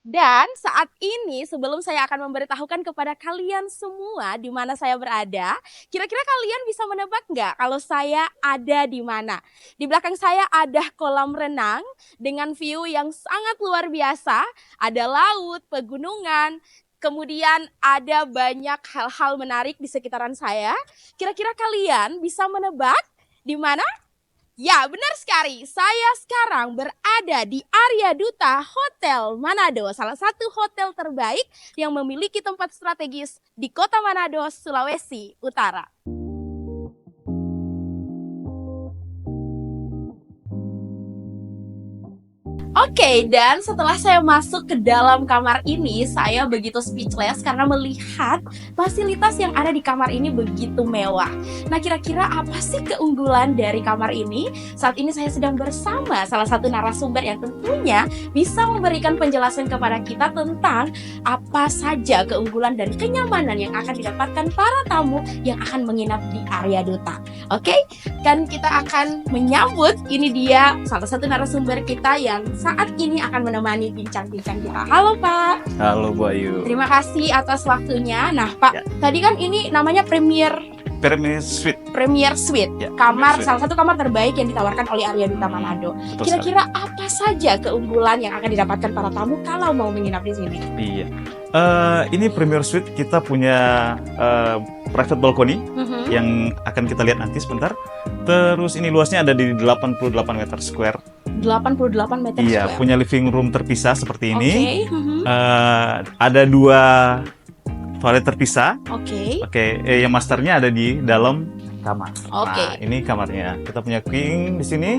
Dan saat ini sebelum saya akan memberitahukan kepada kalian semua di mana saya berada, kira-kira kalian bisa menebak nggak kalau saya ada di mana? Di belakang saya ada kolam renang dengan view yang sangat luar biasa, ada laut, pegunungan, kemudian ada banyak hal-hal menarik di sekitaran saya. Kira-kira kalian bisa menebak di mana? Ya, benar sekali. Saya sekarang berada di area Duta Hotel Manado, salah satu hotel terbaik yang memiliki tempat strategis di Kota Manado, Sulawesi Utara. Oke, dan setelah saya masuk ke dalam kamar ini, saya begitu speechless karena melihat fasilitas yang ada di kamar ini begitu mewah. Nah, kira-kira apa sih keunggulan dari kamar ini? Saat ini saya sedang bersama salah satu narasumber yang tentunya bisa memberikan penjelasan kepada kita tentang apa saja keunggulan dan kenyamanan yang akan didapatkan para tamu yang akan menginap di area Duta. Oke, kan kita akan menyambut, ini dia salah satu narasumber kita yang saat ini akan menemani bincang-bincang kita. Halo Pak. Halo Bu Ayu. Terima kasih atas waktunya. Nah Pak, Ya. tadi kan ini namanya Premier Suite. Ya, Kamar, Premier Suite. salah satu kamar terbaik yang ditawarkan oleh Area Duta Manado. Betul Kira-kira apa saja keunggulan yang akan didapatkan para tamu kalau mau menginap di sini? Iya. Ini Premier Suite, kita punya private balcony yang akan kita lihat nanti sebentar. Terus ini luasnya ada di 88 meter square. 88 meter Iya, square. punya living room terpisah seperti ini. Oke. Ada 2 toilet terpisah. Oke. Oke, yang masternya ada di dalam kamar. Oke. Nah, ini kamarnya. Kita punya king di sini.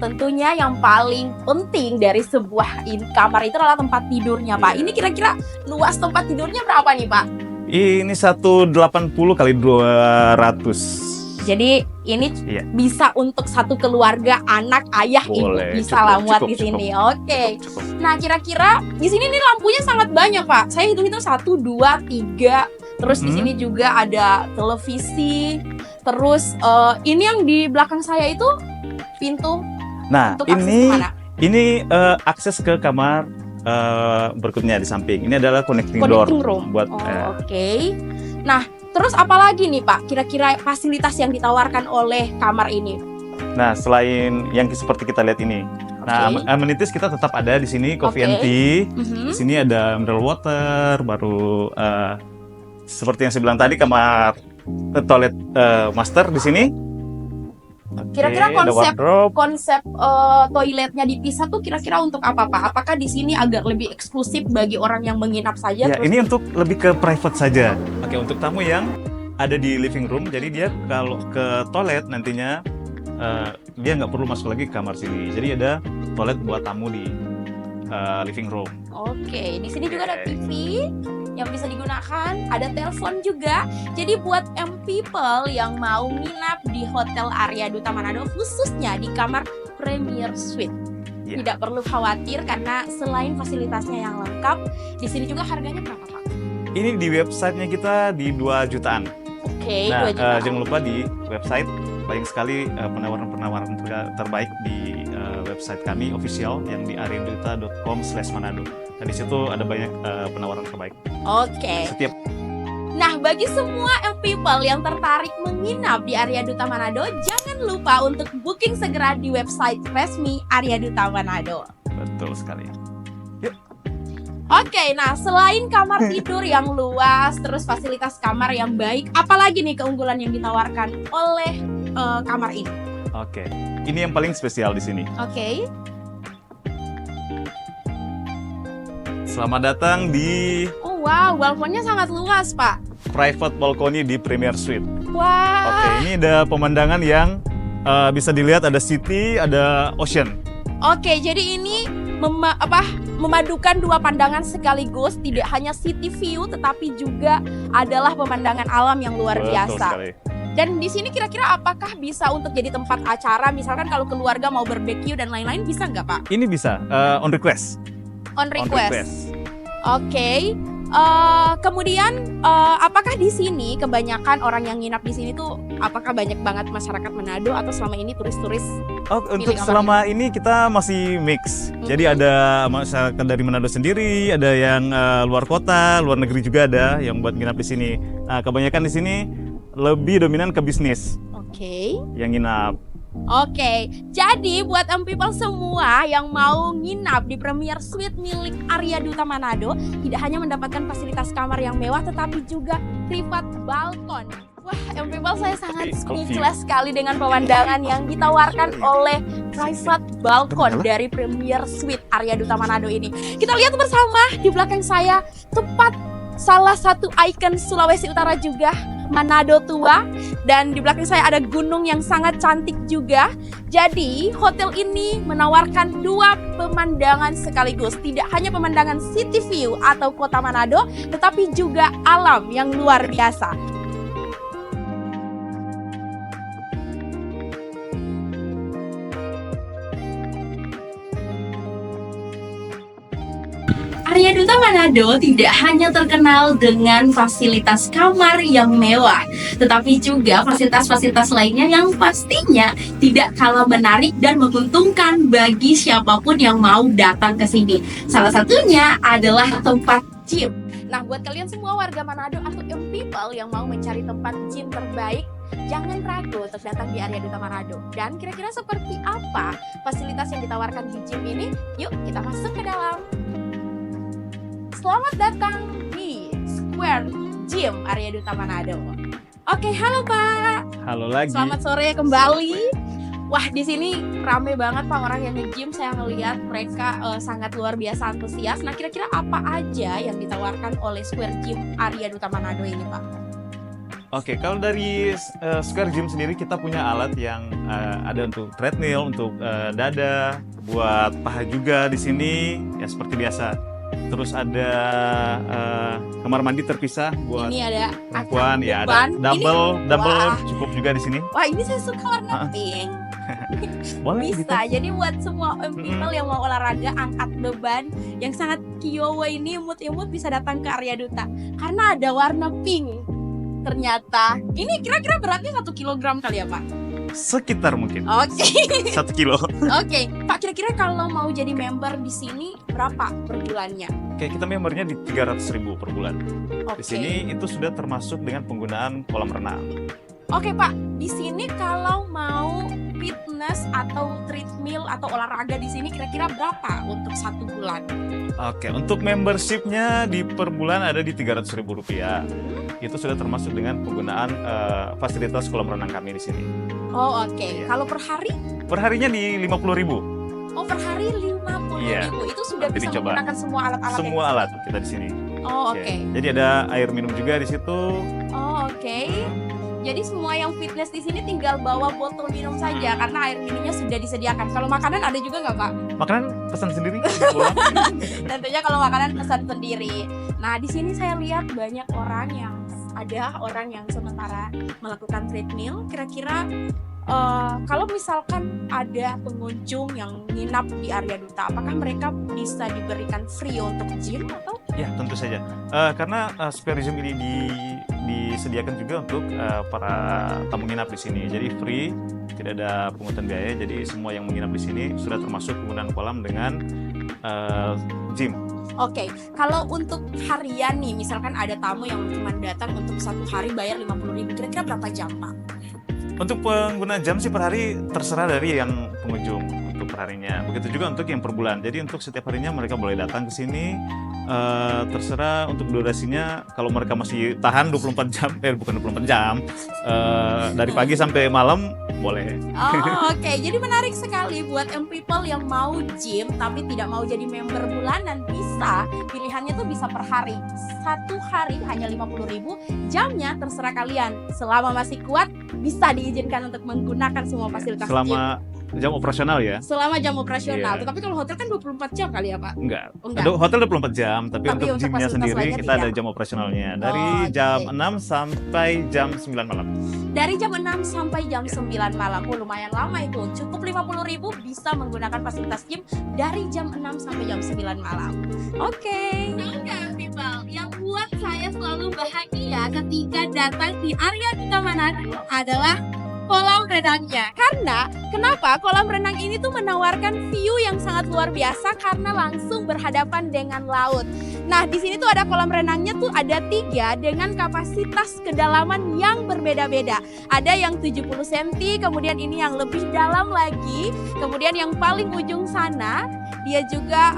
Tentunya yang paling penting dari sebuah kamar itu adalah tempat tidurnya, Pak. Iya. Ini kira-kira luas tempat tidurnya berapa nih, Pak? Ini 180 kali 200. Jadi ini Iya. bisa untuk satu keluarga, anak, ayah, Boleh, ibu bisa cukup, lah muat cukup, di sini. cukup. Oke. Cukup. Nah, kira-kira di sini nih lampunya sangat banyak, Pak. Saya hitung-hitung 1, 2, 3. Terus di sini juga ada televisi. Terus ini yang di belakang saya itu pintu Nah, untuk akses kemana? ini akses ke kamar berikutnya di samping. Ini adalah connecting door Room. buat Oke. Nah, terus apa lagi nih Pak? Kira-kira fasilitas yang ditawarkan oleh kamar ini? Nah, selain yang seperti kita lihat ini. Nah, Oke. amenities kita tetap ada di sini, coffee and Oke. tea. Mhm. Di sini ada mineral water, baru seperti yang saya bilang tadi, kamar toilet master di sini. Oke, Kira-kira ada wardrobe. konsep toiletnya dipisah tuh kira-kira untuk apa Pak? Apakah di sini agak lebih eksklusif bagi orang yang menginap saja? Ya, ini untuk lebih ke private saja. Oke, untuk tamu yang ada di living room, jadi dia kalau ke toilet nantinya dia nggak perlu masuk lagi ke kamar sini. Jadi ada toilet buat tamu di living room. Oke, di sini juga ada Oke. TV yang bisa digunakan, ada telepon juga. Jadi buat people yang mau nginap di Hotel Area Duta Manado, khususnya di kamar Premier Suite, Ya. tidak perlu khawatir karena selain fasilitasnya yang lengkap, di sini juga harganya berapa Pak? Ini di websitenya kita di 2 jutaan. Oke, Nah, 2 juta. jangan lupa di website banyak sekali penawaran-penawaran terbaik di website kami official yang di ariaduta.com/manado. Nah, di situ ada banyak penawaran terbaik. Oke. Setiap Nah, bagi semua people yang tertarik menginap di Area Duta Manado, jangan lupa untuk booking segera di website resmi Area Duta Manado. betul sekali. Oke, nah selain kamar tidur yang luas, terus fasilitas kamar yang baik, apalagi nih keunggulan yang ditawarkan oleh kamar ini? Oke. Ini yang paling spesial di sini. Oke. Selamat datang di Oh wow, balkonnya sangat luas, Pak. private balcony di Premier Suite. Wah. Oke, ini ada pemandangan yang bisa dilihat, ada city, ada ocean. Oke, jadi ini memadukan dua pandangan sekaligus, tidak hanya city view tetapi juga adalah pemandangan alam yang luar Betul biasa. sekali. Dan di sini kira-kira apakah bisa untuk jadi tempat acara, misalkan kalau keluarga mau barbecue dan lain-lain, bisa nggak Pak? Ini bisa on request. On request. Oke. Kemudian apakah di sini kebanyakan orang yang nginap di sini tuh apakah banyak banget masyarakat Manado atau selama ini turis-turis? Oh, untuk selama ini kita masih mix. Jadi ada masyarakat dari Manado sendiri, ada yang luar kota, luar negeri juga ada yang buat nginap di sini. Nah, kebanyakan di sini lebih dominan ke bisnis. Oke. Yang nginap. Oke, jadi buat people semua yang mau nginap di Premier Suite milik Arya Duta Manado, tidak hanya mendapatkan fasilitas kamar yang mewah, tetapi juga private balkon. Wah, people saya sangat speechless sekali dengan pemandangan yang ditawarkan oleh private balkon dari Premier Suite Arya Duta Manado ini. Kita lihat bersama di belakang saya, tepat salah satu ikon Sulawesi Utara juga, Manado Tua, dan di belakang saya ada gunung yang sangat cantik juga. Jadi hotel ini menawarkan dua pemandangan sekaligus, tidak hanya pemandangan city view atau kota Manado, tetapi juga alam yang luar biasa. Arya Duta Manado tidak hanya terkenal dengan fasilitas kamar yang mewah, tetapi juga fasilitas-fasilitas lainnya yang pastinya tidak kalah menarik dan menguntungkan bagi siapapun yang mau datang ke sini. Salah satunya adalah tempat gym. Nah, buat kalian semua warga Manado atau young people yang mau mencari tempat gym terbaik, jangan ragu untuk datang di Arya Duta Manado. Dan kira-kira seperti apa fasilitas yang ditawarkan di gym ini? Yuk kita masuk ke dalam. Selamat datang di Square Gym Arya Duta Manado. Oke, halo Pak. Halo lagi. Selamat sore kembali. Wah, di sini rame banget Pak orang yang nge-gym. Saya ngelihat mereka sangat luar biasa antusias. Nah, kira-kira apa aja yang ditawarkan oleh Square Gym Arya Duta Manado ini, Pak? Oke, kalau dari Square Gym sendiri kita punya alat yang ada untuk treadmill, untuk dada, buat paha juga di sini ya seperti biasa. Terus ada kamar mandi terpisah buat ini ada perempuan, ya ada double wah. Cukup juga di sini. Wah, ini saya suka warna pink. Boleh bisa. Jadi buat semua people yang mau olahraga angkat beban yang sangat kiowa ini, imut-imut bisa datang ke Arya Duta karena ada warna pink. Ternyata ini kira-kira beratnya 1 kilogram kali ya Pak? Sekitar mungkin. Oke. 1 kilo. Oke, Pak, kira-kira kalau mau jadi member di sini berapa per bulannya? Oke, kita membernya di 300.000 per bulan. Oke. Di sini itu sudah termasuk dengan penggunaan kolam renang. Oke Pak, di sini kalau mau fitness atau treadmill atau olahraga di sini kira-kira berapa untuk 1 bulan? Oke, untuk membershipnya di per bulan ada di Rp300.000. Itu sudah termasuk dengan penggunaan fasilitas kolam renang kami di sini. Oh oke. Kalau per hari? Per harinya di Rp50.000. Oh, per hari Rp50.000. Itu sudah nanti bisa dicoba. menggunakan semua alat-alat. Semua alat kita di sini. Oh oke. Jadi ada air minum juga di situ. Oh oke. Jadi semua yang fitness di sini tinggal bawa botol minum saja karena air minumnya sudah disediakan. Kalau makanan ada juga nggak Pak? Makanan pesan sendiri. Tentunya kalau makanan pesan sendiri. Nah, di sini saya lihat banyak orang yang sementara melakukan treadmill. Kira-kira kalau misalkan ada pengunjung yang nginap di Arya Duta, apakah mereka bisa diberikan free untuk gym atau? Ya, tentu saja. Karena Square Gym ini disediakan juga untuk para tamu nginap di sini. Jadi free, tidak ada pungutan biaya. Jadi semua yang menginap di sini sudah termasuk penggunaan kolam dengan gym. Oke, kalau untuk harian nih, misalkan ada tamu yang cuma datang untuk 1 hari bayar Rp50.000, kira-kira berapa jam Pak? Untuk pengguna jam sih per hari terserah dari yang pengunjung untuk perharinya. Begitu juga untuk yang per bulan. Jadi untuk setiap harinya mereka boleh datang ke sini. Terserah untuk durasinya. Kalau mereka masih tahan 24 jam, bukan 24 jam, dari pagi sampai malam boleh. Oh oke. Jadi menarik sekali buat people yang mau gym tapi tidak mau jadi member bulanan, bisa. Pilihannya tuh bisa per hari. 1 hari hanya Rp50.000. Jamnya terserah kalian. Selama masih kuat bisa diizinkan untuk menggunakan semua fasilitas selama gym. jam operasional ya? Selama jam operasional. Iya. Tetapi kalau hotel kan 24 jam kali ya Pak? Enggak. Enggak. Hotel 24 jam, tapi untuk untuk gymnya fasilitas sendiri lainnya kita ada tidak. jam operasionalnya. Dari Oh, jam oke. 6 sampai jam 9 malam. Dari jam 6 sampai jam 9 malam. Oh, lumayan lama itu. Cukup 50.000 bisa menggunakan fasilitas gym dari jam 6 sampai jam 9 malam. Oke. Tahu nggak, people, yang buat saya selalu bahagia ketika datang di area Duta Manado adalah kolam renangnya. Karena kenapa kolam renang ini tuh menawarkan view yang sangat luar biasa karena langsung berhadapan dengan laut. Nah, di sini tuh ada kolam renangnya tuh ada 3 dengan kapasitas kedalaman yang berbeda-beda. Ada yang 70 cm, kemudian ini yang lebih dalam lagi, kemudian yang paling ujung sana dia juga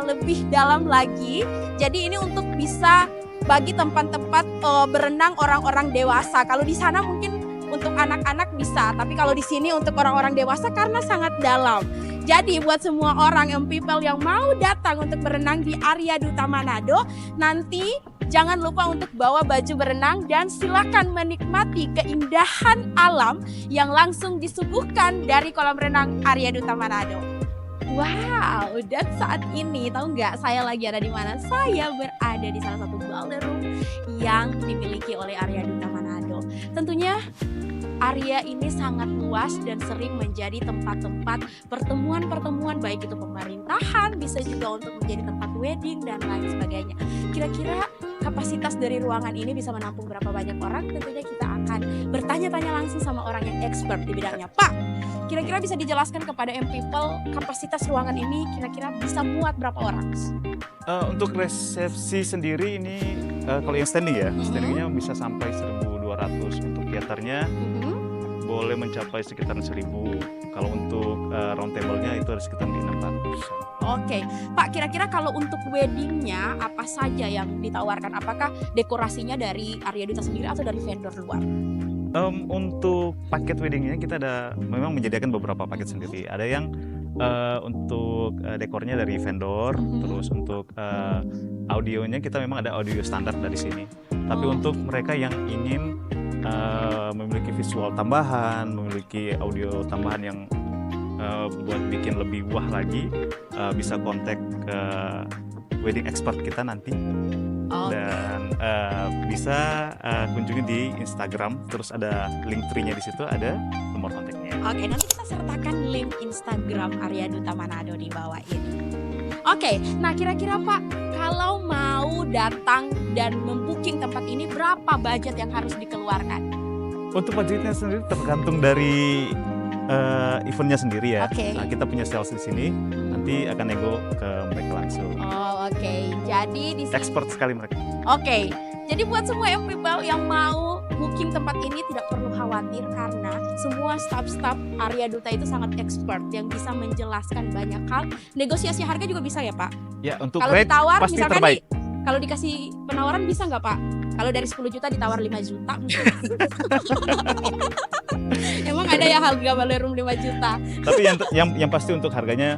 lebih dalam lagi. Jadi ini untuk bisa bagi tempat-tempat berenang orang-orang dewasa. Kalau di sana mungkin untuk anak-anak bisa, tapi kalau di sini untuk orang-orang dewasa karena sangat dalam. Jadi buat semua orang people yang mau datang untuk berenang di area Duta Manado, nanti jangan lupa untuk bawa baju berenang dan silakan menikmati keindahan alam yang langsung disuguhkan dari kolam renang area Duta Manado. Wow, dan saat ini tahu nggak saya lagi ada di mana? Saya berada di salah satu ballroom yang dimiliki oleh area Duta Manado. Tentunya area ini sangat luas dan sering menjadi tempat-tempat pertemuan-pertemuan baik itu pemerintahan, bisa juga untuk menjadi tempat wedding dan lain sebagainya. Kira-kira kapasitas dari ruangan ini bisa menampung berapa banyak orang? Tentunya kita akan bertanya-tanya langsung sama orang yang expert di bidangnya. Pak, kira-kira bisa dijelaskan kepada people kapasitas ruangan ini kira-kira bisa muat berapa orang? Untuk resepsi sendiri ini kalau yang standing ya, standingnya bisa sampai 1.200. Untuk theaternya boleh mencapai sekitar 1.000. Kalau untuk round table-nya itu ada sekitar di 600. Oke, Pak, kira-kira kalau untuk weddingnya apa saja yang ditawarkan? Apakah dekorasinya dari area Duta sendiri atau dari vendor luar? Untuk paket weddingnya kita ada memang menyediakan beberapa paket sendiri. Ada yang untuk dekornya dari vendor, terus untuk audionya kita memang ada audio standar dari sini. Tapi untuk mereka yang ingin memiliki visual tambahan, memiliki audio tambahan yang buat bikin lebih wah lagi, bisa kontak ke wedding expert kita nanti. Dan bisa kunjungi di Instagram, terus ada link tree-nya di situ, ada nomor kontaknya. Oke, nanti kita sertakan link Instagram area Duta Manado di bawah ini. Oke, nah kira-kira Pak, kalau mau datang dan membooking tempat ini, berapa budget yang harus dikeluarkan? Untuk budgetnya sendiri tergantung dari eventnya sendiri ya. Nah, kita punya sales di sini, nanti akan nego ke mereka langsung. Oke. Jadi di sini expert sekali mereka. Oke. Jadi buat semua people yang mau booking tempat ini tidak perlu khawatir karena semua staff-staff area Duta itu sangat expert yang bisa menjelaskan banyak hal. Negosiasi harga juga bisa ya, Pak? Ya, untuk kalau rate ditawar, pasti misalkan terbaik. Kalau dikasih penawaran bisa nggak, Pak? Kalau dari 10 juta ditawar 5 juta mungkin. Emang ada ya harga ballroom 5 juta? Tapi yang pasti untuk harganya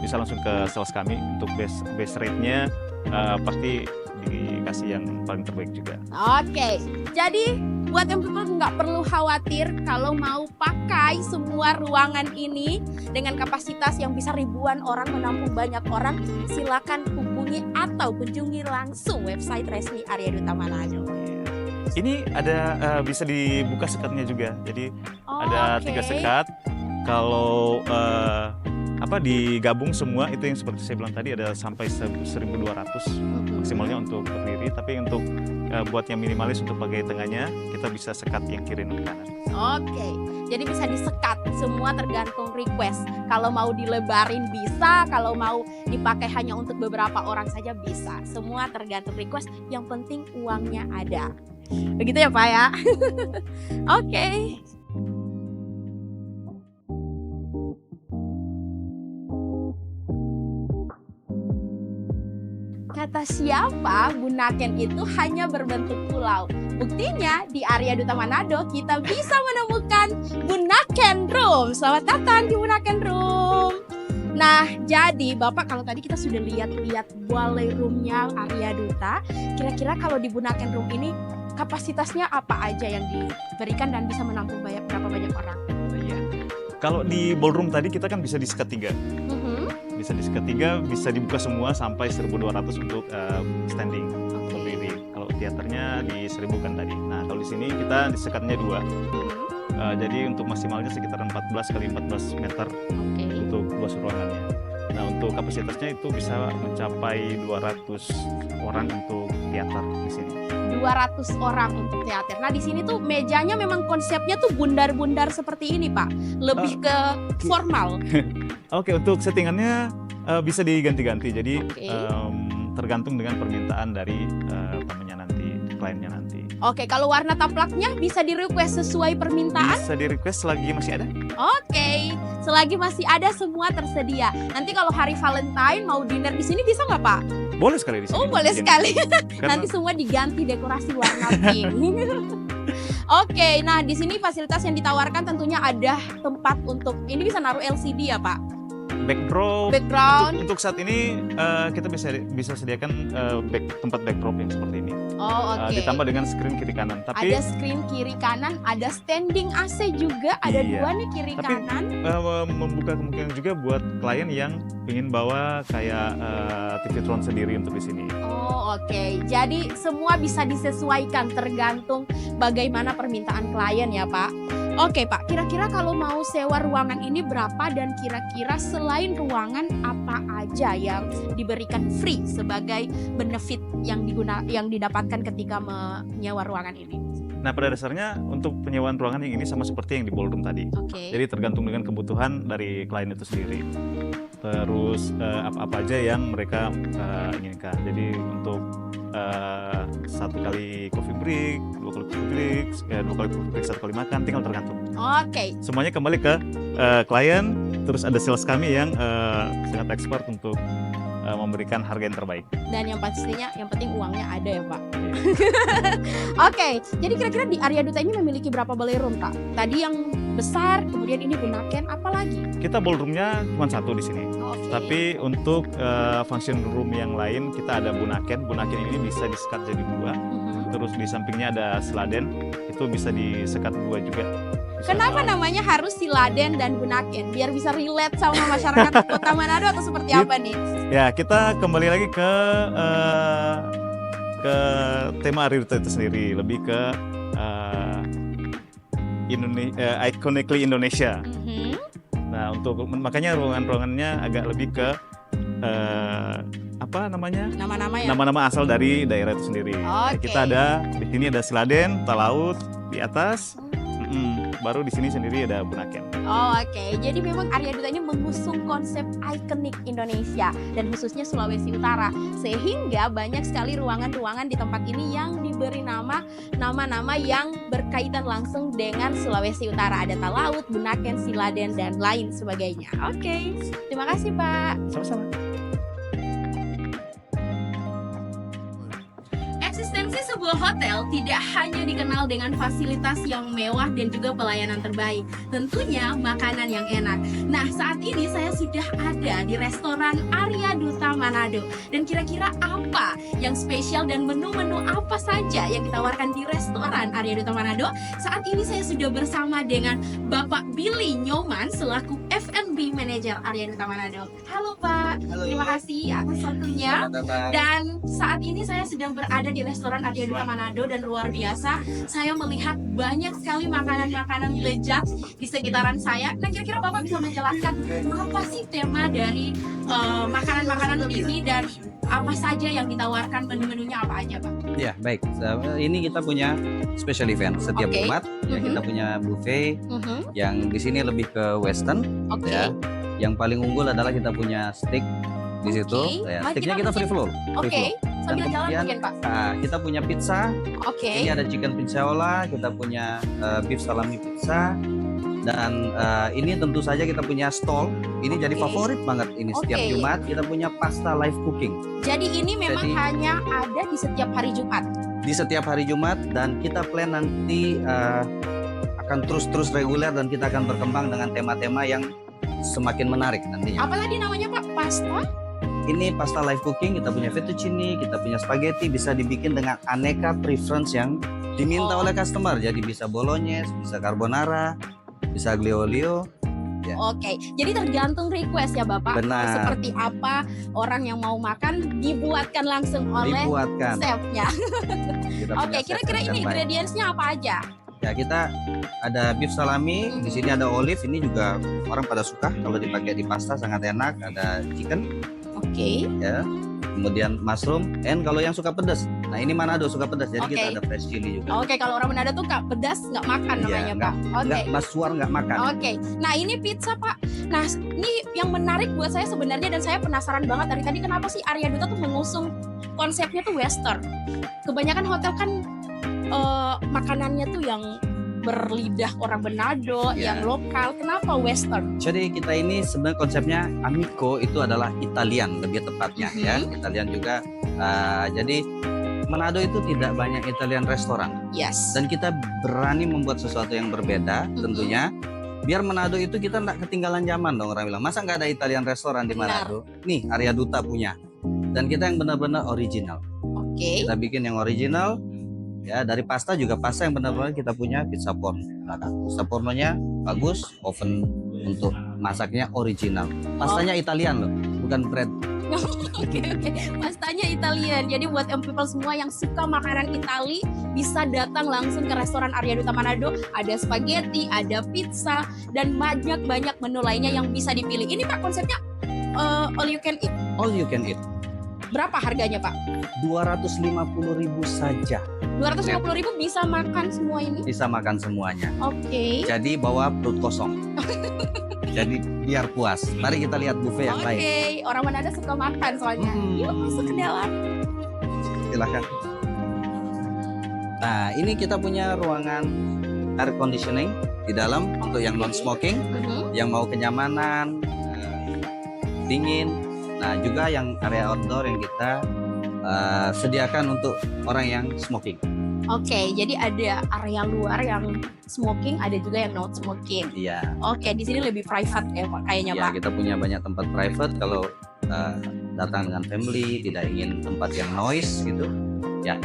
bisa langsung ke sales kami. Untuk base rate-nya pasti dikasih yang paling terbaik juga. Oke, jadi buat yang nggak perlu khawatir kalau mau pakai semua ruangan ini dengan kapasitas yang bisa ribuan orang, menampung banyak orang, silakan hubungi atau kunjungi langsung website resmi area Duta Manado. Ini ada bisa dibuka sekatnya juga, jadi ada 3 sekat. Kalau digabung semua itu yang seperti saya bilang tadi ada sampai 1.200 maksimalnya untuk berdiri. Tapi untuk buat yang minimalis untuk bagian tengahnya kita bisa sekat yang kiri dan kanan. Oke, jadi bisa disekat, semua tergantung request. Kalau mau dilebarin bisa, kalau mau dipakai hanya untuk beberapa orang saja bisa. Semua tergantung request, yang penting uangnya ada. Begitu ya Pak ya? Oke. Kata siapa Bunaken itu hanya berbentuk pulau. Buktinya di area Duta Manado kita bisa menemukan Bunaken Room. Selamat datang di Bunaken Room. Nah, jadi Bapak kalau tadi kita sudah lihat ballroom-nya area Duta, kira-kira kalau di Bunaken Room ini kapasitasnya apa aja yang diberikan dan bisa menampung berapa banyak orang? Iya. Kalau di ballroom tadi kita kan bisa disekat 3. Bisa disekat 3, bisa dibuka semua sampai 1.200 untuk standing berdiri. Kalau teaternya di 1.000 kan tadi. Nah, kalau di sini kita disekatnya 2. Jadi untuk maksimalnya sekitar 14 kali 14 meter Oke. untuk luas ruangannya. Nah, untuk kapasitasnya itu bisa mencapai 200 orang untuk teater di sini. 200 orang untuk teater. Nah, di sini tuh mejanya memang konsepnya tuh bundar-bundar seperti ini, Pak. Lebih ke formal. Oke, untuk settingannya bisa diganti-ganti. Jadi Oke. tergantung dengan permintaan dari tamunya nanti, kliennya nanti. Oke, kalau warna taplaknya bisa di-request sesuai permintaan? Bisa di-request selagi masih ada. Oke, selagi masih ada semua tersedia. Nanti kalau hari Valentine mau dinner di sini bisa nggak, Pak? Boleh sekali di sini. Oh, boleh Jadi, sekali. karena- Nanti semua diganti dekorasi warna pink. Oke, nah di sini fasilitas yang ditawarkan tentunya ada tempat untuk ini bisa naruh LCD ya, Pak. backdrop. Background. Untuk saat ini kita bisa sediakan tempat backdrop yang seperti ini. Oh, oke. Ditambah dengan screen kiri kanan. Tapi Ada screen kiri kanan, ada standing AC juga, ada Iya. dua nih kiri Tapi, kanan. membuka kemungkinan juga buat klien yang ingin bawa kayak TV Tron sendiri untuk di sini. Oh, oke. Jadi semua bisa disesuaikan tergantung bagaimana permintaan klien ya, Pak. Oke, Pak. Kira-kira kalau mau sewa ruangan ini berapa dan kira-kira selain ruangan apa aja yang diberikan free sebagai benefit yang didapatkan ketika menyewa ruangan ini? Nah, pada dasarnya untuk penyewaan ruangan yang ini sama seperti yang di ballroom tadi. Oke. Jadi tergantung dengan kebutuhan dari klien itu sendiri. Terus apa-apa aja yang mereka inginkan. Jadi untuk 1 kali coffee break, 2 kali coffee break, 2 kali coffee break, 1 kali makan, tinggal tergantung. Oke. Semuanya kembali ke klien. Terus ada sales kami yang sangat expert untuk memberikan harga yang terbaik. Dan yang pastinya, yang penting uangnya ada ya, Pak. Oke, jadi kira-kira di Arya Duta ini memiliki berapa ballroom, Kak? Tadi yang besar, kemudian ini Bunaken, apa lagi? Kita ballroomnya cuma 1 di sini. Oke. Tapi untuk function room yang lain kita ada Bunaken. Bunaken ini bisa disekat jadi 2. Mhm. Terus di sampingnya ada Siladen, itu bisa disekat 2 juga. Bisa, Kenapa namanya harus Siladen dan Bunaken? Biar bisa relate sama masyarakat Kota Manado atau seperti Gitu. apa nih? Ya, kita kembali lagi ke tema Arya Duta itu sendiri, lebih ke iconically Indonesia. Mhm. Nah, untuk makanya ruangan-ruangannya agak lebih ke apa namanya? Nama-nama ya? Nama-nama asal dari daerah itu sendiri. Oke. Kita ada di sini ada Siladen, Talaut di atas. Baru di sini sendiri ada Bunaken. Oh, oke. Jadi memang Arya Duta ini mengusung konsep ikonik Indonesia dan khususnya Sulawesi Utara. Sehingga banyak sekali ruangan-ruangan di tempat ini yang diberi nama-nama yang berkaitan langsung dengan Sulawesi Utara. Ada Talaut, Bunaken, Siladen, dan lain sebagainya. Oke. Terima kasih, Pak. Sama-sama. Eksistensi sebuah hotel tidak hanya dikenal dengan fasilitas yang mewah dan juga pelayanan terbaik, tentunya makanan yang enak. Nah, saat ini saya sudah ada di restoran Arya Duta Manado. Dan kira-kira apa yang spesial dan menu-menu apa saja yang ditawarkan di restoran Arya Duta Manado? Saat ini saya sudah bersama dengan Bapak Billy Nyoman selaku F&B Manager Arya Duta Manado. Halo Pak, Halo. terima kasih atas waktunya. Selamat datang. Dan saat ini saya sedang berada di restoran Arya Duta Manado dan luar biasa saya melihat banyak sekali makanan-makanan lezat di sekitaran saya. Nah, kira-kira Bapak bisa menjelaskan apa sih tema dari makanan-makanan ini dan apa saja yang ditawarkan, menu-menunya apa aja, Pak? Ya, baik. Ini kita punya special event setiap Oke. Jumat. Ya, kita punya buffet yang di sini lebih ke western. Oke. Ya. Yang paling unggul adalah kita punya steak di situ. Oke. Ya, Mari steaknya kita kita free flow. Oke, sambil jalan kemudian, mungkin, Pak. Nah, kita punya pizza. Oke. Ini ada chicken pizzaola. Kita punya beef salami pizza. Dan ini tentu saja kita punya stall. Ini jadi Oke. favorit banget ini setiap Oke. Jumat. Kita punya pasta live cooking. Jadi ini memang Jadi- hanya ada di setiap hari Jumat. Di setiap hari Jumat, dan kita plan nanti akan terus reguler, dan kita akan berkembang dengan tema-tema yang semakin menarik nantinya. Apa tadi namanya, Pak? Pasta? Ini pasta live cooking, kita punya fettuccine, kita punya spaghetti, bisa dibikin dengan aneka preference yang diminta Oh. oleh customer. Jadi bisa bolognese, bisa carbonara, bisa aglio olio. Ya. Oke, jadi tergantung request ya Bapak. Benar. Seperti apa orang yang mau makan dibuatkan langsung oleh Dibuatkan. chefnya. Kita Oke, punya chef kira-kira yang ini terbaik. ingredientsnya apa aja? Ya, kita ada beef salami, di sini ada olive, ini juga orang pada suka kalau dipakai di pasta, sangat enak. Ada chicken, Oke. ya. Kemudian mushroom, and kalau yang suka pedas. Nah, ini Manado suka pedas, jadi Oke. kita ada fresh chili juga. Oke, kalau orang Manado tuh nggak pedas nggak makan Iya, namanya Pak. Oke. Nggak, Mas Suar nggak makan. Oke, nah ini pizza Pak. Nah ini yang menarik buat saya sebenarnya dan saya penasaran banget dari tadi kenapa sih Arya Duta tuh mengusung konsepnya tuh western. Kebanyakan hotel kan makanannya tuh yang berlidah orang Manado, Ya. yang lokal. Kenapa western? Jadi kita ini sebenarnya konsepnya Amico itu adalah Italian lebih tepatnya ya. Italian juga. Jadi Manado itu tidak banyak Italian restoran Yes. dan kita berani membuat sesuatu yang berbeda tentunya. Biar Manado itu kita nggak ketinggalan zaman dong, orang bilang. Masa nggak ada Italian restoran di Benar. Manado? Nih Arya Duta punya. Dan kita yang benar-benar original. Oke. Kita bikin yang original. Ya, dari pasta juga pasta yang benar-benar kita punya pizza porno. Pizza pornonya bagus, oven untuk masaknya original. Pastanya Italian loh, bukan bread. Oke. Pastanya Italian. Jadi buat people semua yang suka makanan Itali bisa datang langsung ke restoran Arya Duta Manado. Ada spaghetti, ada pizza, dan banyak menu lainnya yang bisa dipilih. Ini Pak konsepnya all you can eat. All you can eat. Berapa harganya Pak? 250.000 saja 250.000 bisa makan semua ini? bisa makan semuanya. Oke. Jadi bawa perut kosong. Jadi biar puas. Mari kita lihat buffet yang lain. Oke, orang Manado suka makan soalnya. Yuk masuk ke dalam. Silakan. Nah, ini kita punya ruangan air conditioning di dalam untuk yang non smoking, yang mau kenyamanan, dingin. Nah, juga yang area outdoor yang kita sediakan untuk orang yang smoking. Oke, jadi ada area luar yang smoking, ada juga yang not smoking. Iya. Oke, di sini lebih private ya Pak, kayaknya Ya, Pak. kita punya banyak tempat private kalau datang dengan family, tidak ingin tempat yang noise gitu. Ya,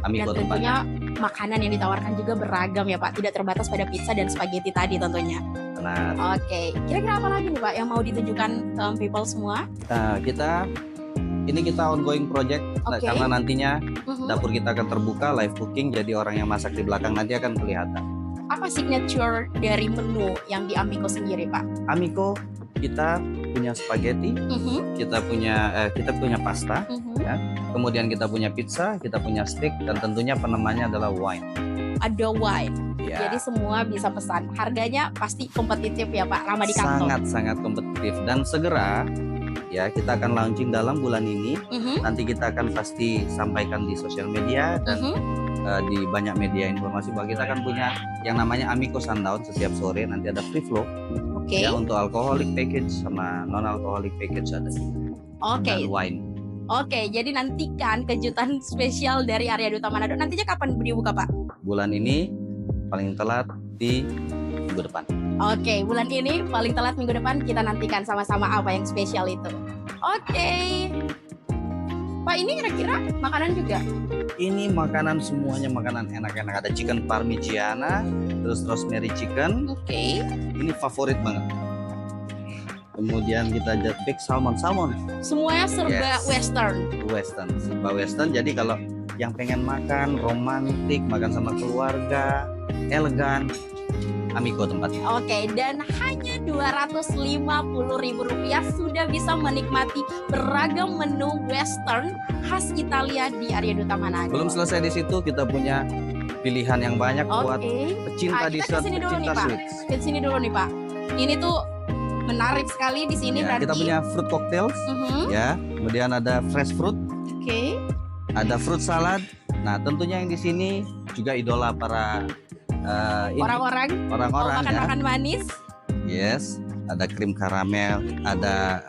kami Dan buat tentunya tempatnya. makanan yang ditawarkan juga beragam ya Pak, tidak terbatas pada pizza dan spaghetti tadi tentunya. Nah, Oke, kira-kira apa lagi nih Pak yang mau ditunjukkan ke people semua? ini kita ongoing project Oke. karena nantinya Mhm. dapur kita akan terbuka live cooking, jadi orang yang masak di belakang nanti akan kelihatan. Apa signature dari menu yang di Amico sendiri Pak? Amico kita punya spaghetti, kita punya pasta, kemudian kita punya pizza, kita punya steak, dan tentunya penemannya adalah wine. Ada wine. Ya, Jadi semua bisa pesan. Harganya pasti kompetitif ya Pak, ramah di kantong. sangat kompetitif dan segera ya kita akan launching dalam bulan ini. Nanti kita akan pasti sampaikan di sosial media dan di banyak media informasi bahwa kita akan punya yang namanya Amico Sundown setiap sore. Nanti ada free flow Oke. ya untuk alcoholic package sama non alcoholic package ada Oke. dan wine. Oke, jadi nantikan kejutan spesial dari Arya Duta Manado. Nantinya kapan dibuka Pak? Bulan ini paling telat di minggu depan. Oke, bulan ini paling telat minggu depan kita nantikan sama-sama apa yang spesial itu. Oke. Pak, ini kira-kira makanan juga? Ini makanan semuanya makanan enak-enak. Ada chicken parmigiana, terus rosemary chicken. Oke. Ini favorit banget. Kemudian kita ada big salmon. Semuanya serba Yes. western. Serba western. Jadi kalau yang pengen makan romantis, makan sama keluarga, elegan, Amico tempatnya. Oke, dan hanya Rp250.000 sudah bisa menikmati beragam menu western khas Italia di Arya Duta Manado. Belum selesai di situ, kita punya pilihan yang banyak buat Oke. pecinta Kita dessert, kesini dulu nih pecinta Pak. sweets. Ke sini dulu nih Pak. Ini tuh menarik sekali di sini Ya, berarti. kita punya fruit cocktails, Mhm. ya. Kemudian ada fresh fruit, Oke. ada fruit salad. Nah, tentunya yang di sini juga idola para Orang-orang mau orang-orang ya. makan manis. Yes, ada krim karamel, ada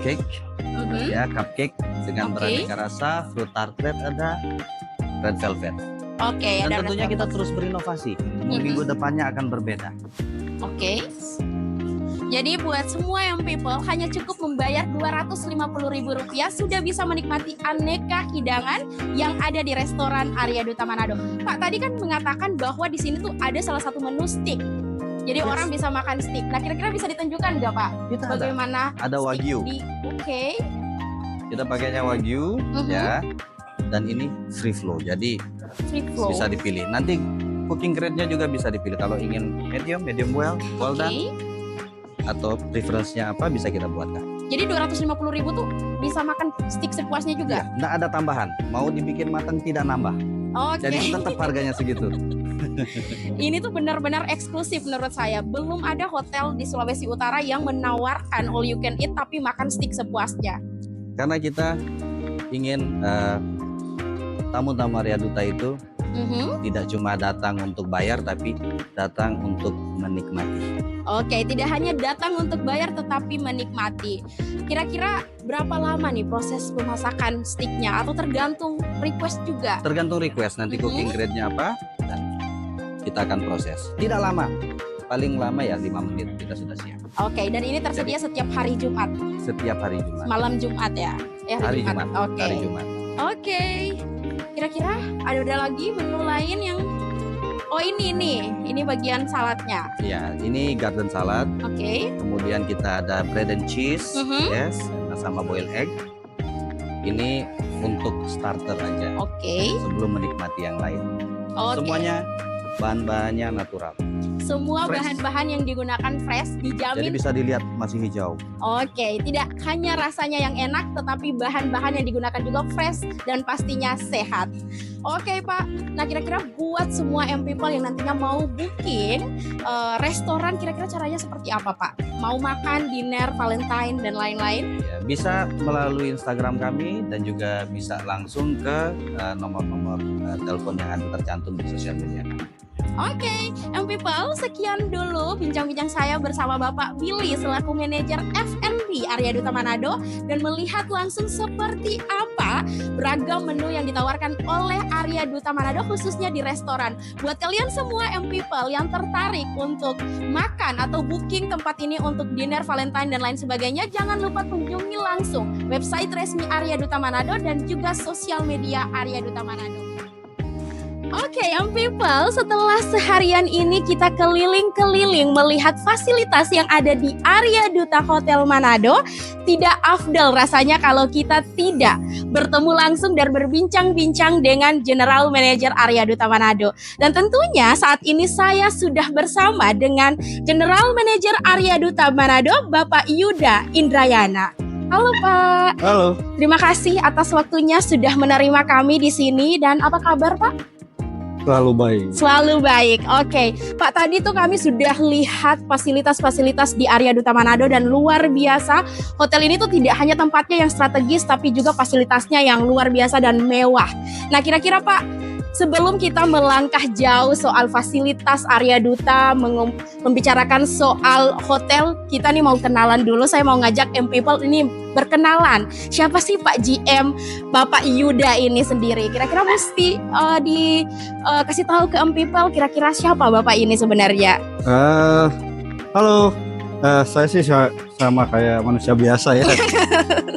cake, Mhm. ya cupcake dengan Oke. beraneka rasa, fruit tartlet ada, red velvet. Oke, Dan ada tentunya red kita velvet. terus berinovasi. Mhm. Minggu depannya akan berbeda. Oke. Jadi buat semua yang people hanya cukup membayar Rp250.000 sudah bisa menikmati aneka hidangan yang ada di restoran Arya Duta Manado. Pak tadi kan mengatakan bahwa di sini tuh ada salah satu menu steak. Jadi Yes. orang bisa makan steak. Nah kira-kira bisa ditunjukkan nggak Pak? Kita ada Bagaimana? steak wagyu. Oke. Kita pakainya wagyu, Mhm. ya. Dan ini free flow, jadi Free flow. bisa dipilih. Nanti cooking grade-nya juga bisa dipilih. Kalau ingin medium well done, Oke. atau preference-nya apa bisa kita buatkan. Jadi 250.000 tuh bisa makan steak sepuasnya juga. Ya, nggak ada tambahan. Mau dibikin matang tidak nambah. Oke. Jadi tetap harganya segitu. Ini tuh benar-benar eksklusif menurut saya. Belum ada hotel di Sulawesi Utara yang menawarkan all you can eat tapi makan steak sepuasnya. Karena kita ingin tamu-tamu Arya Duta itu tidak cuma datang untuk bayar, tapi datang untuk menikmati. Oke, tidak hanya datang untuk bayar tetapi menikmati. Kira-kira berapa lama nih proses pemasakan steaknya atau tergantung request juga? Tergantung request, nanti cooking grade-nya apa, dan kita akan proses. Tidak lama, paling lama ya 5 menit kita sudah siap. Oke, dan ini tersedia setiap hari Jumat, Setiap hari Jumat. malam Jumat ya? Hari Jumat. Oke. Hari Jumat. Oke. Kira-kira ada lagi menu lain yang oh ini bagian saladnya. Ya, ini garden salad. Oke. Kemudian kita ada bread and cheese, yes, sama boiled egg. Ini untuk starter aja. Oke. Sebelum menikmati yang lain. Oke. Semuanya bahan-bahannya natural. Semua fresh. bahan-bahan yang digunakan fresh, Jadi dijamin. bisa dilihat masih hijau. Oke, tidak hanya rasanya yang enak, tetapi bahan-bahan yang digunakan juga fresh dan pastinya sehat. Oke Pak, nah kira-kira buat semua M-People yang nantinya mau booking restoran, kira-kira caranya seperti apa Pak? Mau makan, dinner, Valentine, dan lain-lain? Ya, bisa melalui Instagram kami dan juga bisa langsung ke nomor-nomor telepon yang ada tercantum di sosial media kami. Oke, M-People, sekian dulu bincang-bincang saya bersama Bapak Billy selaku manajer F&B Arya Duta Manado dan melihat langsung seperti apa beragam menu yang ditawarkan oleh Arya Duta Manado khususnya di restoran. Buat kalian semua M-People yang tertarik untuk makan atau booking tempat ini untuk dinner, Valentine, dan lain sebagainya, jangan lupa kunjungi langsung website resmi Arya Duta Manado dan juga sosial media Arya Duta Manado. Oke, M-People, setelah seharian ini kita keliling-keliling melihat fasilitas yang ada di Arya Duta Hotel Manado, tidak afdal rasanya kalau kita tidak bertemu langsung dan berbincang-bincang dengan General Manager Arya Duta Manado. Dan tentunya saat ini saya sudah bersama dengan General Manager Arya Duta Manado, Bapak Yuda Indrayana. Halo Pak. Halo. Terima kasih atas waktunya sudah menerima kami di sini, dan apa kabar Pak? Selalu baik. Selalu baik. Oke, Pak, tadi tuh kami sudah lihat fasilitas-fasilitas di Arya Duta Manado dan luar biasa. Hotel ini tuh tidak hanya tempatnya yang strategis tapi juga fasilitasnya yang luar biasa dan mewah. Nah, kira-kira Pak, sebelum kita melangkah jauh soal fasilitas Arya Duta, membicarakan soal hotel, kita nih mau kenalan dulu. Saya mau ngajak M-People ini berkenalan. Siapa sih Pak GM Bapak Yuda ini sendiri? Kira-kira mesti dikasih tahu ke M-People kira-kira siapa Bapak ini sebenarnya? Halo. Saya sih sama kayak manusia biasa ya.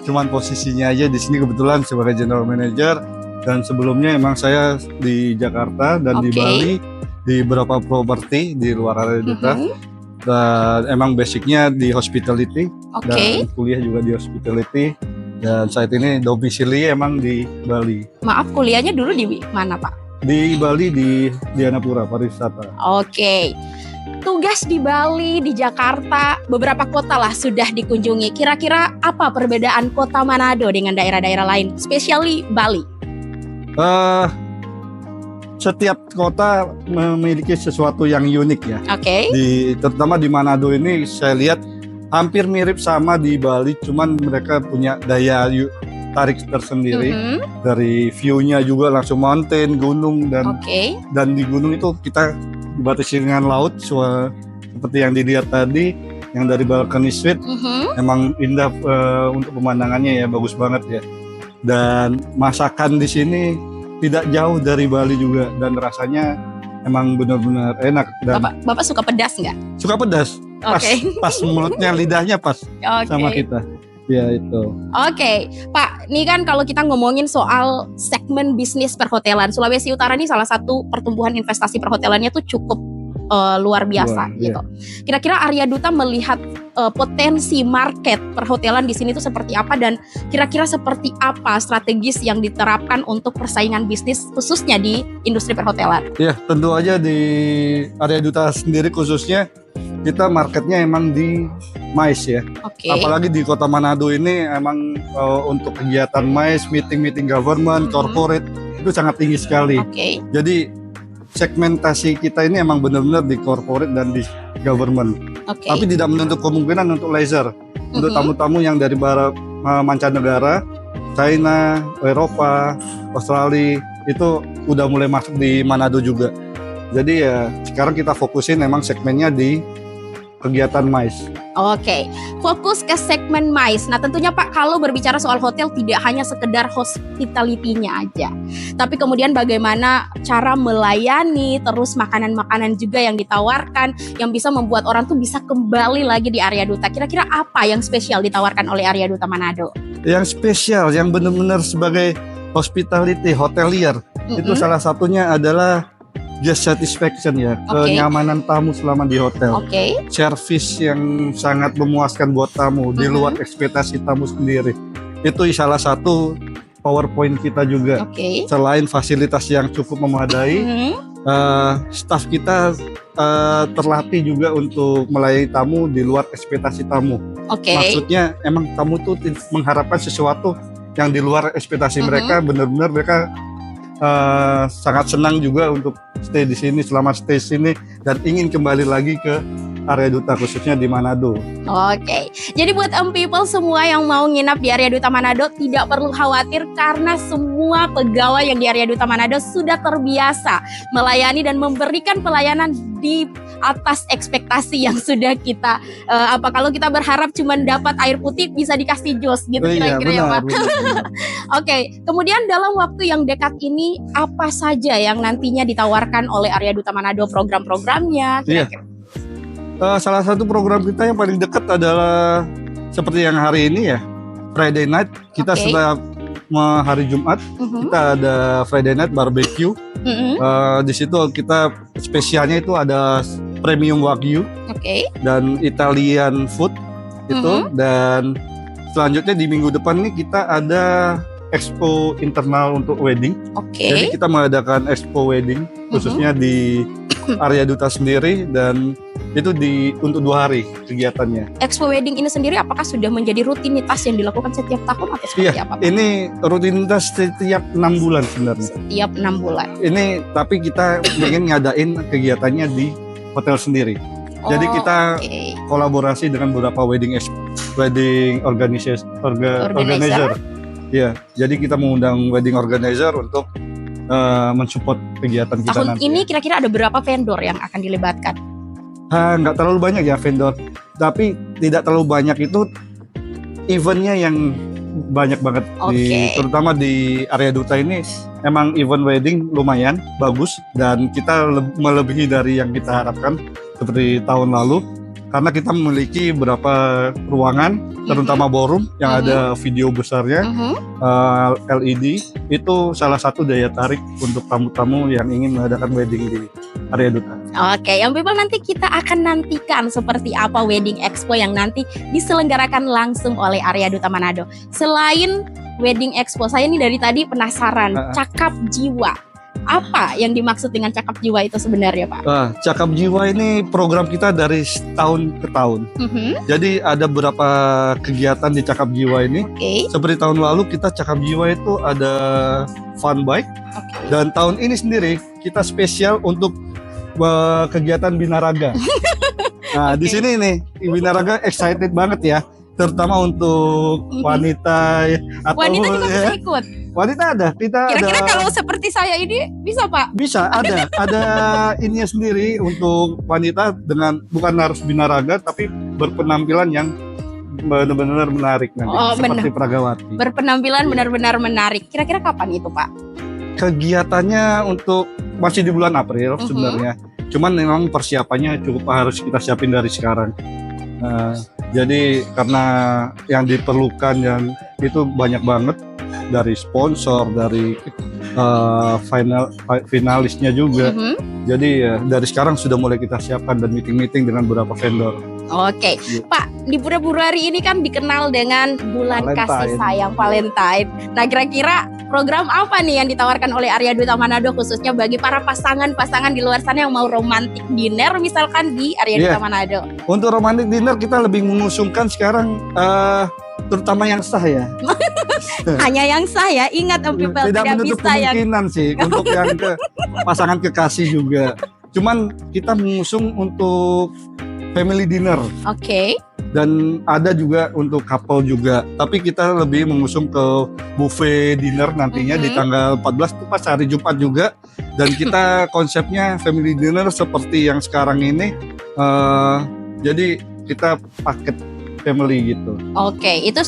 Cuman posisinya aja di sini kebetulan sebagai General Manager. Dan sebelumnya emang saya di Jakarta dan di Bali di beberapa properti di luar Arya Duta. Dan emang basicnya di hospitality dan kuliah juga di hospitality. Dan saat ini domisili emang di Bali. Maaf, kuliahnya dulu di mana Pak? Di Bali di Dianapura pariwisata. Oke. Tugas di Bali, di Jakarta, beberapa kota lah sudah dikunjungi. Kira-kira apa perbedaan kota Manado dengan daerah-daerah lain, especially Bali? Setiap kota memiliki sesuatu yang unik ya. Oke. Terutama di Manado ini saya lihat hampir mirip sama di Bali, cuman mereka punya daya tarik tersendiri. Dari view-nya juga langsung mountain, gunung, dan di gunung itu kita dibatasi dengan laut, seperti yang dilihat tadi, yang dari balcony suite. Emang indah untuk pemandangannya ya, bagus banget ya. Dan masakan di sini tidak jauh dari Bali juga, dan rasanya emang benar-benar enak. Dan Bapak suka pedas nggak? Suka pedas. Pas mulutnya, lidahnya pas sama kita. Ya itu. Oke, Pak, ini kan kalau kita ngomongin soal segmen bisnis perhotelan, Sulawesi Utara ini salah satu pertumbuhan investasi perhotelannya tuh cukup luar biasa Luar, gitu. Kira-kira Arya Duta melihat potensi market perhotelan di sini itu seperti apa, dan kira-kira seperti apa strategis yang diterapkan untuk persaingan bisnis khususnya di industri perhotelan? Ya, tentu aja di Arya Duta sendiri khususnya kita marketnya emang di MICE ya. Oke. Apalagi di Kota Manado ini emang untuk kegiatan MICE, meeting government, corporate itu sangat tinggi sekali. Oke. Jadi segmentasi kita ini emang benar-benar di corporate dan di government. Oke. Tapi tidak menutup kemungkinan untuk leisure. Untuk tamu-tamu yang dari mancanegara, China, Eropa, Australia itu udah mulai masuk di Manado juga. Jadi ya sekarang kita fokusin emang segmennya di kegiatan MICE. Oke, fokus ke segmen MICE. Nah tentunya Pak, kalau berbicara soal hotel tidak hanya sekedar hospitality-nya aja, tapi kemudian bagaimana cara melayani, terus makanan-makanan juga yang ditawarkan, yang bisa membuat orang tuh bisa kembali lagi di Arya Duta. Kira-kira apa yang spesial ditawarkan oleh Arya Duta Manado? Yang spesial, yang benar-benar sebagai hospitality, hotelier, itu salah satunya adalah guest satisfaction ya, kenyamanan tamu selama di hotel. Oke. Service yang sangat memuaskan buat tamu, di luar ekspektasi tamu sendiri. Itu salah satu PowerPoint kita juga. Oke. Selain fasilitas yang cukup memadai, staff kita terlatih juga untuk melayani tamu di luar ekspektasi tamu. Oke. Maksudnya emang tamu tuh mengharapkan sesuatu yang di luar ekspektasi mereka, benar-benar mereka sangat senang juga untuk stay di sini, selama stay di sini dan ingin kembali lagi ke Arya Duta khususnya di Manado. Oke, jadi buat people semua yang mau nginap di Arya Duta Manado tidak perlu khawatir karena semua pegawai yang di Arya Duta Manado sudah terbiasa melayani dan memberikan pelayanan di atas ekspektasi yang sudah kita kalau kita berharap cuma dapat air putih bisa dikasih jus gitu kira-kira ya Pak. Oke, kemudian dalam waktu yang dekat ini apa saja yang nantinya ditawarkan oleh Arya Duta Manado, program-programnya kira-kira? Salah satu program kita yang paling dekat adalah seperti yang hari ini ya, Friday night. Kita sudah hari Jumat kita ada Friday night barbecue. Di situ kita spesialnya itu ada premium wagyu dan Italian food itu, dan selanjutnya di minggu depan nih kita ada expo internal untuk wedding. Jadi kita mengadakan expo wedding khususnya di Arya Duta sendiri, dan itu untuk 2 hari kegiatannya. Expo wedding ini sendiri apakah sudah menjadi rutinitas yang dilakukan setiap tahun atau seperti apa Pak? Ini rutinitas setiap 6 bulan sebenarnya. Setiap 6 bulan. Ini tapi kita ingin ngadain kegiatannya di hotel sendiri. Jadi kita kolaborasi dengan beberapa wedding organizer. Ya, jadi kita mengundang wedding organizer untuk mensupport kegiatan kita tahun nanti. Ini kira-kira ada berapa vendor yang akan dilibatkan? Nggak terlalu banyak ya vendor, tapi tidak terlalu banyak itu eventnya yang banyak banget. Terutama di Arya Duta ini emang event wedding lumayan bagus, dan kita melebihi dari yang kita harapkan seperti tahun lalu, karena kita memiliki beberapa ruangan, terutama ballroom yang ada video besarnya, LED. Itu salah satu daya tarik untuk tamu-tamu yang ingin mengadakan wedding di Arya Duta. Oke, yang people nanti kita akan nantikan seperti apa wedding expo yang nanti diselenggarakan langsung oleh Arya Duta Manado. Selain wedding expo, saya nih dari tadi penasaran, cakap jiwa. Apa yang dimaksud dengan cakap jiwa itu sebenarnya Pak? Cakap jiwa ini program kita dari tahun ke tahun. Jadi ada beberapa kegiatan di cakap jiwa ini. Seperti tahun lalu kita cakap jiwa itu ada fun bike. Dan tahun ini sendiri kita spesial untuk kegiatan binaraga. Nah di sini nih binaraga excited banget ya, terutama untuk wanita atau wanita juga bisa ikut. Wanita ada, kira-kira kalau seperti saya ini bisa Pak? Bisa, ada ininya sendiri untuk wanita dengan bukan harus binaraga tapi berpenampilan yang benar-benar menarik nanti, seperti Pragawati. Berpenampilan benar-benar menarik. Kira-kira kapan itu Pak? Kegiatannya untuk masih di bulan April sebenarnya. Cuman memang persiapannya cukup harus kita siapin dari sekarang. Jadi karena yang diperlukan yang itu banyak banget, dari sponsor, dari finalisnya juga. Jadi ya dari sekarang sudah mulai kita siapkan dan meeting-meeting dengan beberapa vendor. Oke, Iya. Pak, di Februari ini kan dikenal dengan bulan kasih Valentine. sayang Valentine. Nah, kira-kira program apa nih yang ditawarkan oleh Arya Duta Manado khususnya bagi para pasangan-pasangan di luar sana yang mau romantic dinner misalkan di Arya Iya. Duta Manado? Untuk romantic dinner kita lebih mengusungkan sekarang terutama yang sah ya. Hanya yang saya ingat Om People Tidak tidak menutup bisa yang kemungkinan sih untuk yang ke pasangan kekasih juga. Cuman kita mengusung untuk family dinner Oke. dan ada juga untuk couple juga. Tapi kita lebih mengusung ke buffet dinner nantinya di tanggal 14 itu pas hari Jumat juga. Dan kita konsepnya family dinner seperti yang sekarang ini. Jadi kita paket family gitu. Oke, itu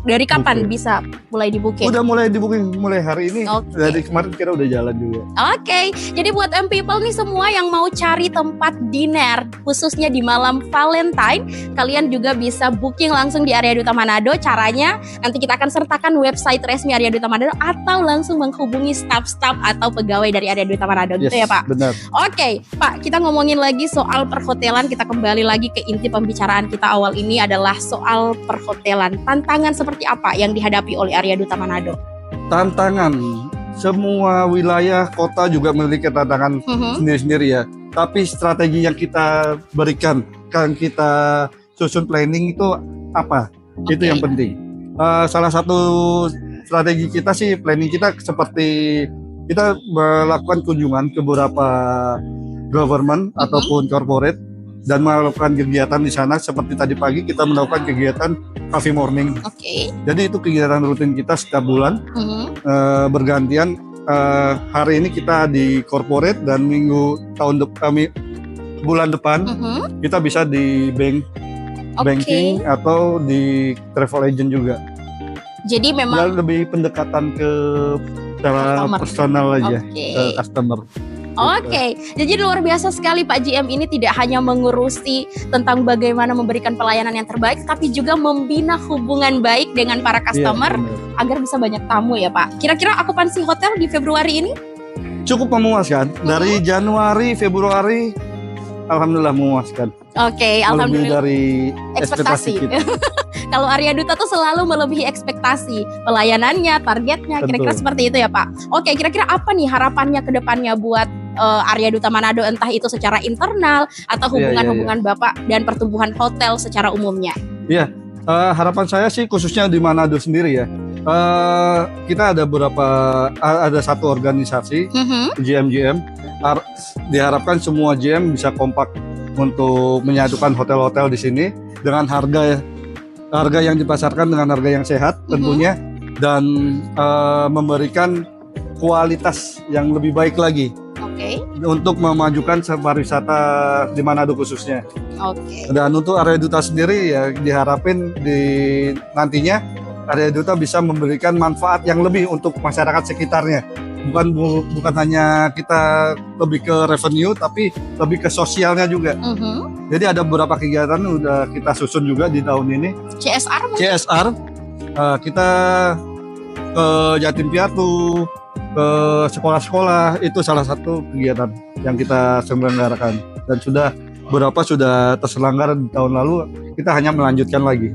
dari kapan Oke. bisa mulai di booking? Udah mulai di booking mulai hari ini. Oke. Dari kemarin kira udah jalan juga. Oke, jadi buat M People nih semua yang mau cari tempat dinner khususnya di malam Valentine, kalian juga bisa booking langsung di Arya Duta Manado. Caranya nanti kita akan sertakan website resmi Arya Duta Manado atau langsung menghubungi staf-staf atau pegawai dari Arya Duta Manado gitu ya Pak. Benar. Oke, Pak, kita ngomongin lagi soal perhotelan. Kita kembali lagi ke inti pembicaraan kita awal ini adalah soal perhotelan. Tantangan seperti apa yang dihadapi oleh Arya Duta Manado? Tantangan semua wilayah kota juga memiliki tantangan sendiri-sendiri ya. Tapi strategi yang kita berikan, yang kita susun planning itu apa? Itu Oke. yang penting. Salah satu strategi kita sih planning kita seperti kita melakukan kunjungan ke beberapa government ataupun corporate dan melakukan kegiatan di sana. Seperti tadi pagi kita melakukan kegiatan coffee morning. Oke. Jadi itu kegiatan rutin kita setiap bulan. Bergantian. Hari ini kita di corporate dan bulan depan kita bisa di banking atau di travel agent juga. Jadi memang Dan lebih pendekatan ke secara Customer. personal aja Oke. ke customer. Oke, jadi luar biasa sekali Pak GM ini tidak hanya mengurusi tentang bagaimana memberikan pelayanan yang terbaik, tapi juga membina hubungan baik dengan para Iya, customer benar. agar bisa banyak tamu ya Pak. Kira-kira okupansi hotel di Februari ini? Cukup memuaskan. Dari Januari, Februari, alhamdulillah memuaskan. Oke, Melebihi alhamdulillah. dari Ekspektasi. ekspektasi kita. Kalau Arya Duta tuh selalu melebihi ekspektasi pelayanannya, targetnya, kira-kira Betul. seperti itu ya Pak. Oke, kira-kira apa nih harapannya ke depannya buat Arya Duta Manado, entah itu secara internal atau Iya, hubungan-hubungan Bapak dan pertumbuhan hotel secara umumnya? Harapan saya sih khususnya di Manado sendiri ya. Kita ada satu organisasi GM. Diharapkan semua GM bisa kompak untuk menyatukan hotel-hotel di sini dengan harga yang dipasarkan dengan harga yang sehat tentunya dan memberikan kualitas yang lebih baik lagi Oke. untuk memajukan pariwisata di Manado khususnya. Oke. Dan untuk Arya Duta sendiri ya diharapin nantinya Arya Duta bisa memberikan manfaat yang lebih untuk masyarakat sekitarnya. Bukan hanya kita lebih ke revenue tapi lebih ke sosialnya juga. Jadi ada beberapa kegiatan udah kita susun juga di tahun ini. CSR mungkin? CSR kita ke Yatim Piatu, ke sekolah-sekolah, itu salah satu kegiatan yang kita selenggarakan dan beberapa sudah terselenggara di tahun lalu, kita hanya melanjutkan lagi.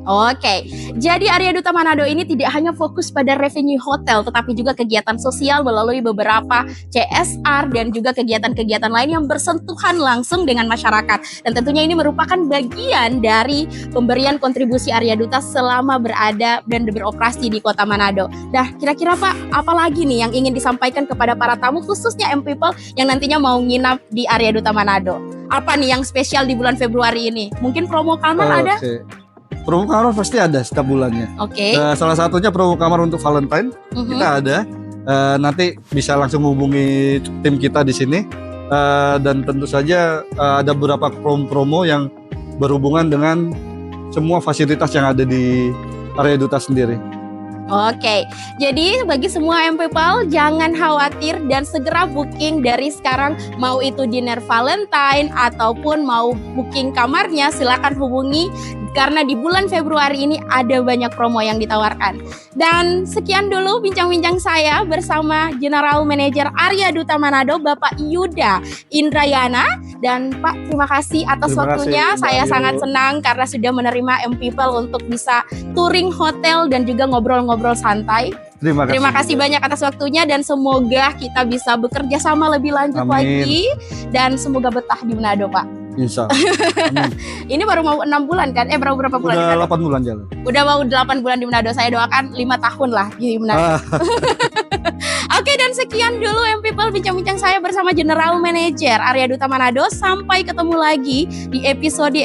Oke, jadi Arya Duta Manado ini tidak hanya fokus pada revenue hotel, tetapi juga kegiatan sosial melalui beberapa CSR dan juga kegiatan-kegiatan lain yang bersentuhan langsung dengan masyarakat. Dan tentunya ini merupakan bagian dari pemberian kontribusi Arya Duta selama berada dan beroperasi di Kota Manado. Nah, kira-kira Pak, apa lagi nih yang ingin disampaikan kepada para tamu, khususnya M People yang nantinya mau nginap di Arya Duta Manado? Apa nih yang spesial di bulan Februari ini? Mungkin promo kamar ada? Oke. Promo kamar pasti ada setiap bulannya. Oke. Salah satunya promo kamar untuk Valentine kita ada. Nanti bisa langsung hubungi tim kita di sini. Dan tentu saja ada beberapa promo yang berhubungan dengan semua fasilitas yang ada di Arya Duta sendiri. Oke, jadi bagi semua M People jangan khawatir dan segera booking dari sekarang, mau itu dinner Valentine ataupun mau booking kamarnya silakan hubungi karena di bulan Februari ini ada banyak promo yang ditawarkan. Dan sekian dulu bincang-bincang saya bersama General Manager Arya Duta Manado, Bapak Yuda Indrayana. Dan Pak, terima kasih atas Terima waktunya. kasih, Mbak Saya Ayu. sangat senang karena sudah menerima M-People untuk bisa touring hotel dan juga ngobrol-ngobrol santai. Terima kasih banyak atas waktunya dan semoga kita bisa bekerja sama lebih lanjut Amin. lagi dan semoga betah di Manado, Pak. Insya Allah. Amin. Ini baru mau 6 bulan kan? Berapa bulan? di Udah Manado? 8 bulan jalan. Udah mau 8 bulan di Manado. Saya doakan 5 tahun lah di Manado. Ah, Oke, dan sekian dulu M-People bincang-bincang saya bersama General Manager Arya Duta Manado. Sampai ketemu lagi di episode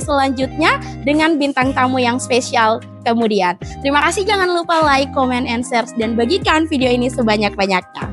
selanjutnya dengan bintang tamu yang spesial kemudian. Terima kasih, jangan lupa like, comment, and share, dan bagikan video ini sebanyak-banyaknya.